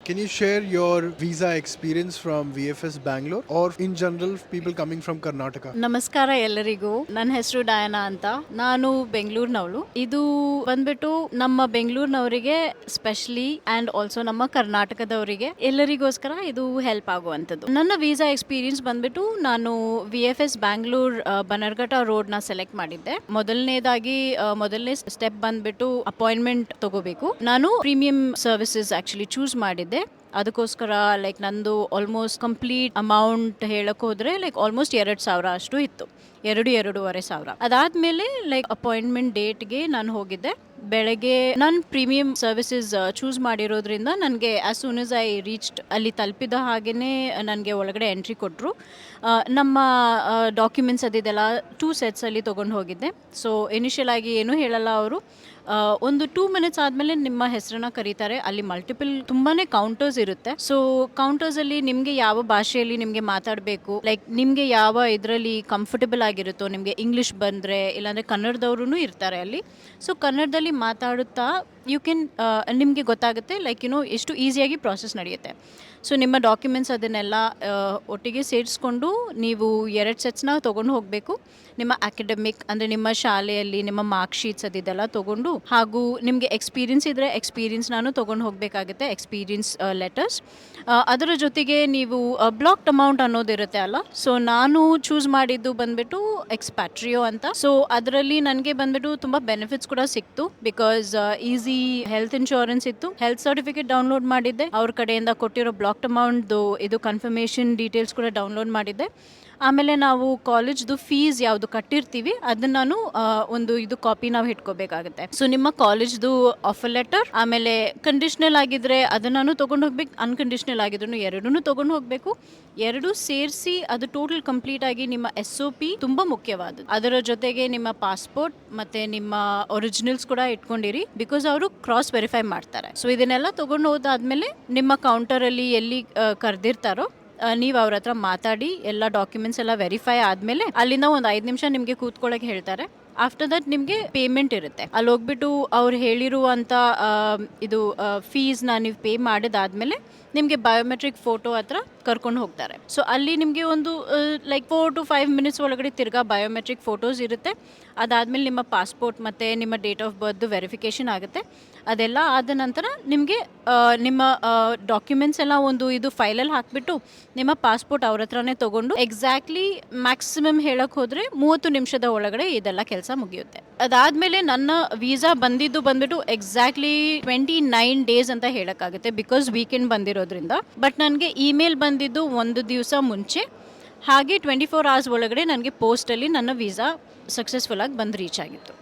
Can you share your visa experience from VFS Bangalore or in general people coming from Karnataka? ನಮಸ್ಕಾರ ಎಲ್ಲರಿಗೂ. ನನ್ನ ಹೆಸರು Diana ಅಂತ. ನಾನು ಬೆಂಗಳೂರಿನವಳು. ಇದು ಬಂದ್ಬಿಟ್ಟು ನಮ್ಮ ಬೆಂಗಳೂರಿನವರಿಗೆ ಸ್ಪೆಷಲಿ ಅಂಡ್ ಆಲ್ಸೋ ನಮ್ಮ ಕರ್ನಾಟಕದವರಿಗೆ ಎಲ್ಲರಿಗೋಸ್ಕರ ಇದು ಹೆಲ್ಪ್ ಆಗುವಂಥದ್ದು. ನನ್ನ ವೀಸಾ ಎಕ್ಸ್ಪೀರಿಯನ್ಸ್ ಬಂದ್ಬಿಟ್ಟು ನಾನು VFS ಬ್ಯಾಂಗ್ಳೂರ್ ಬನರ್ಘಟ್ಟ ರೋಡ್ ನ ಸೆಲೆಕ್ಟ್ ಮಾಡಿದ್ದೆ. ಮೊದಲನೇ ಸ್ಟೆಪ್ ಬಂದ್ಬಿಟ್ಟು ಅಪಾಯಿಂಟ್ಮೆಂಟ್ ತಗೋಬೇಕು. ನಾನು ಪ್ರೀಮಿಯಂ ಸರ್ವಿಸಸ್ ಆಕ್ಚುಲಿ ಚೂಸ್ ಮಾಡಿದ್ದೆ. ಅದಕ್ಕೋಸ್ಕರ ಲೈಕ್ ನಂದು ಆಲ್ಮೋಸ್ಟ್ ಕಂಪ್ಲೀಟ್ ಅಮೌಂಟ್ ಹೇಳಕ್ ಹೋದ್ರೆ ಲೈಕ್ ಆಲ್ಮೋಸ್ಟ್ 2,000 ಅಷ್ಟು ಇತ್ತು. 2,500 ಅದಾದ್ಮೇಲೆ ಲೈಕ್ ಅಪಾಯಿಂಟ್ಮೆಂಟ್ ಡೇಟ್ಗೆ ನಾನು ಹೋಗಿದ್ದೆ. ಬೆಳಗ್ಗೆ ನಾನು ಪ್ರೀಮಿಯಂ ಸರ್ವಿಸಸ್ ಚೂಸ್ ಮಾಡಿರೋದ್ರಿಂದ ನನಗೆ as soon as I reached ಅಲ್ಲಿ ತಲುಪಿದ ಹಾಗೇನೆ ನನಗೆ ಒಳಗಡೆ ಎಂಟ್ರಿ ಕೊಟ್ಟರು. ನಮ್ಮ ಡಾಕ್ಯುಮೆಂಟ್ಸ್ ಅದಿದೆಲ್ಲ 2 sets ಅಲ್ಲಿ ತೊಗೊಂಡು ಹೋಗಿದ್ದೆ. ಸೊ ಇನಿಷಿಯಲ್ ಆಗಿ ಏನೂ ಹೇಳಲ್ಲ ಅವರು. ಒಂದು 2 minutes ಆದಮೇಲೆ ನಿಮ್ಮ ಹೆಸರನ್ನ ಕರೀತಾರೆ. ಅಲ್ಲಿ ಮಲ್ಟಿಪಲ್ ತುಂಬಾನೇ ಕೌಂಟರ್ಸ್ ಇರುತ್ತೆ. ಸೊ ಕೌಂಟರ್ಸ್ ಅಲ್ಲಿ ನಿಮಗೆ ಯಾವ ಭಾಷೆಯಲ್ಲಿ ನಿಮಗೆ ಮಾತಾಡಬೇಕು, ಲೈಕ್ ನಿಮಗೆ ಯಾವ ಇದರಲ್ಲಿ ಕಂಫರ್ಟಬಲ್ ಆಗಿರುತ್ತೋ, ನಿಮಗೆ ಇಂಗ್ಲಿಷ್ ಬಂದರೆ ಇಲ್ಲಾಂದರೆ ಕನ್ನಡದವ್ರೂ ಇರ್ತಾರೆ ಅಲ್ಲಿ. ಸೊ ಕನ್ನಡದಲ್ಲಿ ಮಾತಾಡುತ್ತಾ ಯು ಕ್ಯಾನ್ ನಿಮಗೆ ಗೊತ್ತಾಗುತ್ತೆ ಲೈಕ್ ಎಷ್ಟು ಈಸಿಯಾಗಿ ಪ್ರಾಸೆಸ್ ನಡೆಯುತ್ತೆ. ಸೊ ನಿಮ್ಮ ಡಾಕ್ಯುಮೆಂಟ್ಸ್ ಅದನ್ನೆಲ್ಲ ಒಟ್ಟಿಗೆ ಸೇರಿಸ್ಕೊಂಡು ನೀವು 2 setsನ ತೊಗೊಂಡು ಹೋಗಬೇಕು. ನಿಮ್ಮ ಅಕಾಡೆಮಿಕ್ ಅಂದರೆ ನಿಮ್ಮ ಶಾಲೆಯಲ್ಲಿ ನಿಮ್ಮ ಮಾರ್ಕ್ ಶೀಟ್ಸ್ ಅದೆಲ್ಲ ತೊಗೊಂಡು, ಹಾಗೂ ನಿಮಗೆ ಎಕ್ಸ್ಪೀರಿಯನ್ಸ್ ಇದ್ದರೆ ಎಕ್ಸ್ಪೀರಿಯನ್ಸ್ ನಾನು ತೊಗೊಂಡು ಹೋಗಬೇಕಾಗುತ್ತೆ, ಎಕ್ಸ್ಪೀರಿಯನ್ಸ್ ಲೆಟರ್ಸ್. ಅದರ ಜೊತೆಗೆ ನೀವು ಬ್ಲಾಕ್ಡ್ ಅಮೌಂಟ್ ಅನ್ನೋದಿರುತ್ತೆ ಅಲ್ಲ. ಸೊ ನಾನು ಚೂಸ್ ಮಾಡಿದ್ದು ಬಂದ್ಬಿಟ್ಟು ಎಕ್ಸ್ಪ್ಯಾಟ್ರಿಯೋ ಅಂತ. ಸೊ ಅದರಲ್ಲಿ ನನಗೆ ಬಂದ್ಬಿಟ್ಟು ತುಂಬ ಬೆನಿಫಿಟ್ಸ್ ಕೂಡ ಸಿಕ್ತು. ಬಿಕಾಸ್ ಈಸಿ ಹೆಲ್ತ್ ಇನ್ಶೂರೆನ್ಸ್ ಇತ್ತು, ಹೆಲ್ತ್ ಸರ್ಟಿಫಿಕೇಟ್ ಡೌನ್ಲೋಡ್ ಮಾಡಿದ್ದೆ, ಅವ್ರ ಕಡೆಯಿಂದ ಕೊಟ್ಟಿರೋ ಬ್ಲಾಕ್ಡ್ ಅಮೌಂಟ್ದು ಇದು ಕನ್ಫರ್ಮೇಷನ್ ಡೀಟೇಲ್ಸ್ ಕೂಡ ಡೌನ್ಲೋಡ್ ಮಾಡಿದ್ದೆ. ಆಮೇಲೆ ನಾವು ಕಾಲೇಜ್ದು ಫೀಸ್ ಯಾವುದು ಕಟ್ಟಿರ್ತೀವಿ ಅದನ್ನ ನಾನು ಒಂದು ಇದು ಕಾಪಿ ನಾವು ಇಟ್ಕೋಬೇಕಾಗುತ್ತೆ. ಸೊ ನಿಮ್ಮ ಕಾಲೇಜ್ದು ಆಫರ್ ಲೆಟರ್, ಆಮೇಲೆ ಕಂಡೀಷನಲ್ ಆಗಿದ್ರೆ ಅದನ್ನು ತೊಗೊಂಡು ಹೋಗ್ಬೇಕು, ಅನ್ಕಂಡೀಷನಲ್ ಆಗಿದ್ರು ಎರಡೂ ತೊಗೊಂಡು ಹೋಗಬೇಕು. ಎರಡು ಸೇರಿಸಿ ಅದು ಟೋಟಲ್ ಕಂಪ್ಲೀಟ್ ಆಗಿ ನಿಮ್ಮ SOP ತುಂಬ ಮುಖ್ಯವಾದದ್ದು. ಅದರ ಜೊತೆಗೆ ನಿಮ್ಮ ಪಾಸ್ಪೋರ್ಟ್ ಮತ್ತೆ ನಿಮ್ಮ ಒರಿಜಿನಲ್ಸ್ ಕೂಡ ಇಟ್ಕೊಂಡಿರಿ, ಬಿಕಾಸ್ ಅವರು ಕ್ರಾಸ್ ವೆರಿಫೈ ಮಾಡ್ತಾರೆ. ಸೊ ಇದನ್ನೆಲ್ಲ ತೊಗೊಂಡು ಹೋದಾದ್ಮೇಲೆ ನಿಮ್ಮ ಕೌಂಟರಲ್ಲಿ ಎಲ್ಲಿ ಕರೆದಿರ್ತಾರೋ ನೀವು ಅವ್ರ ಹತ್ರ ಮಾತಾಡಿ ಎಲ್ಲ ಡಾಕ್ಯುಮೆಂಟ್ಸ್ ಎಲ್ಲ ವೆರಿಫೈ ಆದಮೇಲೆ ಅಲ್ಲಿಂದ ಒಂದು 5 ನಿಮಿಷ ನಿಮಗೆ ಕೂತ್ಕೊಳ್ಳೋಕೆ ಹೇಳ್ತಾರೆ. ಆಫ್ಟರ್ ದಟ್ ನಿಮಗೆ ಪೇಮೆಂಟ್ ಇರುತ್ತೆ. ಅಲ್ಲಿ ಹೋಗ್ಬಿಟ್ಟು ಅವ್ರು ಹೇಳಿರುವಂಥ ಇದು ಫೀಸ್ನ ನೀವು ಪೇ ಮಾಡಿದಾದ್ಮೇಲೆ ನಿಮಗೆ ಬಯೋಮೆಟ್ರಿಕ್ ಫೋಟೋ ಹತ್ರ ಕರ್ಕೊಂಡು ಹೋಗ್ತಾರೆ. ಸೊ ಅಲ್ಲಿ ನಿಮಗೆ ಒಂದು ಲೈಕ್ 4 to 5 minutes ಒಳಗಡೆ ತಿರ್ಗಾ ಬಯೋಮೆಟ್ರಿಕ್ ಫೋಟೋಸ್ ಇರುತ್ತೆ. ಅದಾದಮೇಲೆ ನಿಮ್ಮ ಪಾಸ್ಪೋರ್ಟ್ ಮತ್ತು ನಿಮ್ಮ ಡೇಟ್ ಆಫ್ ಬರ್ತ್ ವೆರಿಫಿಕೇಷನ್ ಆಗುತ್ತೆ. ಅದೆಲ್ಲ ಆದ ನಂತರ ನಿಮಗೆ ನಿಮ್ಮ ಡಾಕ್ಯುಮೆಂಟ್ಸ್ ಎಲ್ಲ ಒಂದು ಇದು ಫೈಲಲ್ಲಿ ಹಾಕಿಬಿಟ್ಟು ನಿಮ್ಮ ಪಾಸ್ಪೋರ್ಟ್ ಅವ್ರ ಹತ್ರನೇ ತೊಗೊಂಡು ಎಕ್ಸಾಕ್ಟ್ಲಿ ಮ್ಯಾಕ್ಸಿಮಮ್ ಹೇಳಕ್ಕೆ ಹೋದರೆ 30 ನಿಮಿಷದ ಒಳಗಡೆ ಇದೆಲ್ಲ ಕೆಲಸ ಮುಗಿಯುತ್ತೆ. ಅದಾದಮೇಲೆ ನನ್ನ ವೀಸಾ ಬಂದ್ಬಿಟ್ಟು ಎಕ್ಸಾಕ್ಟ್ಲಿ 29 days ಅಂತ ಹೇಳೋಕ್ಕಾಗುತ್ತೆ, ಬಿಕಾಸ್ ವೀಕೆಂಡ್ ಬಂದಿರೋದ್ರಿಂದ. ಬಟ್ ನನಗೆ ಇಮೇಲ್ ಬಂದಿದ್ದು 1 ದಿವಸ ಮುಂಚೆ, ಹಾಗೆ 24 hours ಒಳಗಡೆ ನನಗೆ ಪೋಸ್ಟಲ್ಲಿ ನನ್ನ ವೀಸಾ ಸಕ್ಸಸ್ಫುಲ್ ಆಗಿ ಬಂದು ರೀಚ್ ಆಗಿತ್ತು.